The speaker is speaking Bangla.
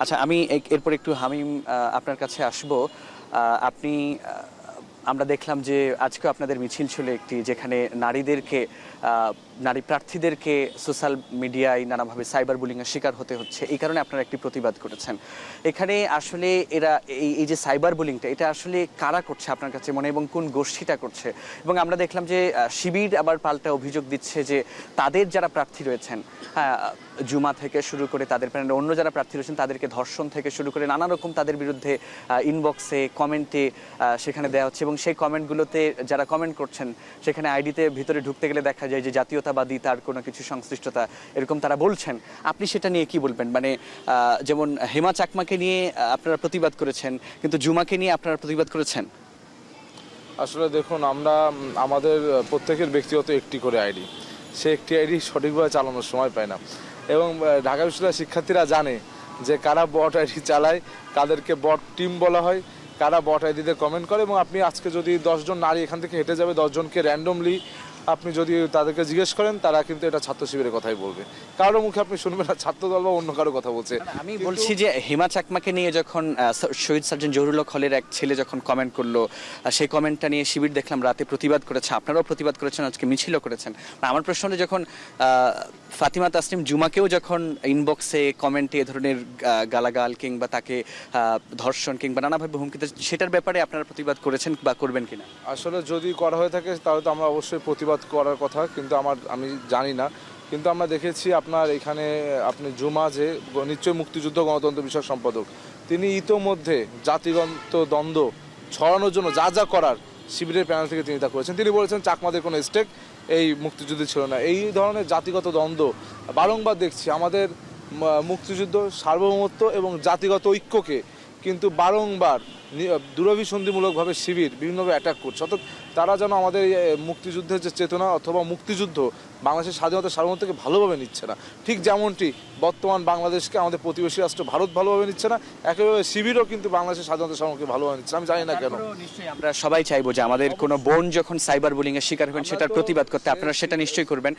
আচ্ছা, আমি এরপর একটু হামিম আপনার কাছে আসব। আপনি আমরা দেখলাম যে আজকে আপনাদের মিছিল ছিল একটি, যেখানে নারীদেরকে নারী প্রার্থীদেরকে সোশ্যাল মিডিয়ায় নানাভাবে সাইবার বুলিংয়ের শিকার হতে হচ্ছে, এই কারণে আপনারা একটি প্রতিবাদ করেছেন। এখানে আসলে এরা এই যে সাইবার বুলিংটা, এটা আসলে কারা করছে আপনার কাছে মনে, এবং কোন গোষ্ঠীটা করছে? এবং আমরা দেখলাম যে শিবির আবার পাল্টা অভিযোগ দিচ্ছে যে তাদের যারা প্রার্থী রয়েছেন, হ্যাঁ, জুমা থেকে শুরু করে তাদের প্যানেলে অন্য যারা প্রার্থী রয়েছেন তাদেরকে ধর্ষণ থেকে শুরু করে নানা রকম তাদের বিরুদ্ধে ইনবক্সে কমেন্টে সেখানে দেওয়া হচ্ছে, এবং সেই কমেন্টগুলোতে যারা কমেন্ট করছেন সেখানে আইডিতে ভিতরে ঢুকতে গেলে দেখা যায় যে জাতীয়তাবাদী, তার কোনো কিছু সংশ্লিষ্টতা এরকম তারা বলছেন। আপনি সেটা নিয়ে কি বলবেন? মানে যেমন হেমা চাকমাকে নিয়ে আপনারা প্রতিবাদ করেছেন, কিন্তু জুমাকে নিয়ে আপনারা প্রতিবাদ করেছেন। আসলে দেখুন, আমরা আমাদের প্রত্যেকের ব্যক্তিগত একটি করে আইডি, সে একটি আইডি সঠিকভাবে চালানোর সময় পায় না। এবং ঢাকা বিশ্ববিদ্যালয়ের শিক্ষার্থীরা জানে যে কারা বট আইডি চালায়, কাদেরকে বট টিম বলা হয়, কারা বট আইডিতে কমেন্ট করে। এবং আপনি আজকে যদি 10 জন নারী এখান থেকে হেঁটে যাবে, 10 জনকে র্যান্ডমলি আপনি যদি তাদেরকে জিজ্ঞেস করেন, তারা কিন্তু এটা ছাত্র শিবিরের কথাই বলবে। কারো মুখে আপনি শুনবেন না ছাত্রদল বা অন্য কারো কথা বলছে। আমি বলছি যে হেমা চাকমাকে নিয়ে যখন শহীদ সার্জন জহুরুল হক হলের এক ছেলে যখন কমেন্ট করলো, সেই কমেন্টটা নিয়ে শিবির দেখলাম রাতে প্রতিবাদ করেছে, আপনারাও প্রতিবাদ করেছেন, আজকে মিছিলও করেছেন। আমার প্রশ্ন হলো, যখন ফাতিমা তাসনিম জুমাকেও যখন ইনবক্সে কমেন্টে এ ধরনের গালাগাল কিংবা তাকে ধর্ষণ কিংবা নানাভাবে হুমকি দিচ্ছে, সেটার ব্যাপারে আপনারা প্রতিবাদ করেছেন বা করবেন কিনা? আসলে যদি করা হয়ে থাকে তাহলে তো আমরা অবশ্যই প্রতিবাদ করার কথা, কিন্তু আমি জানি না। কিন্তু আমরা দেখেছি আপনার এখানে আপনি জুমা যে নিশ্চয়ই মুক্তিযুদ্ধ গণতন্ত্র বিষয়ক সম্পাদক, তিনি ইতোমধ্যে জাতিগত দ্বন্দ্ব ছড়ানোর জন্য যা যা করার শিবিরের প্যানেল থেকে তিনি তা করেছেন। তিনি বলেছেন চাকমাদের কোনো স্টেক এই মুক্তিযুদ্ধে ছিল না। এই ধরনের জাতিগত দ্বন্দ্ব বারংবার দেখছি। আমাদের মুক্তিযুদ্ধ সার্বভৌমত্ব এবং জাতিগত ঐক্যকে কিন্তু বারংবার দূরভিসন্ধিমূলকভাবে শিবির বিভিন্নভাবে অ্যাটাক করছে। অর্থাৎ তারা যেন আমাদের মুক্তিযুদ্ধের যে চেতনা অথবা মুক্তিযুদ্ধ বাংলাদেশের স্বাধীনতা সার্বভৌমত্বকে ভালোভাবে নিচ্ছে না। ঠিক যেমনটি বর্তমান বাংলাদেশকে আমাদের প্রতিবেশী রাষ্ট্র ভারত ভালোভাবে নিচ্ছে না, একেবারে শিবিরও কিন্তু বাংলাদেশের স্বাধীনতা সার্বভৌমত্বকে ভালোভাবে নিচ্ছে। আমি জানি না কেন। নিশ্চয়ই আমরা সবাই চাইবো যে আমাদের কোনো বোন যখন সাইবার বুলিং এর শিকার হবেন সেটার প্রতিবাদ করতে, আপনারা সেটা নিশ্চয়ই করবেন।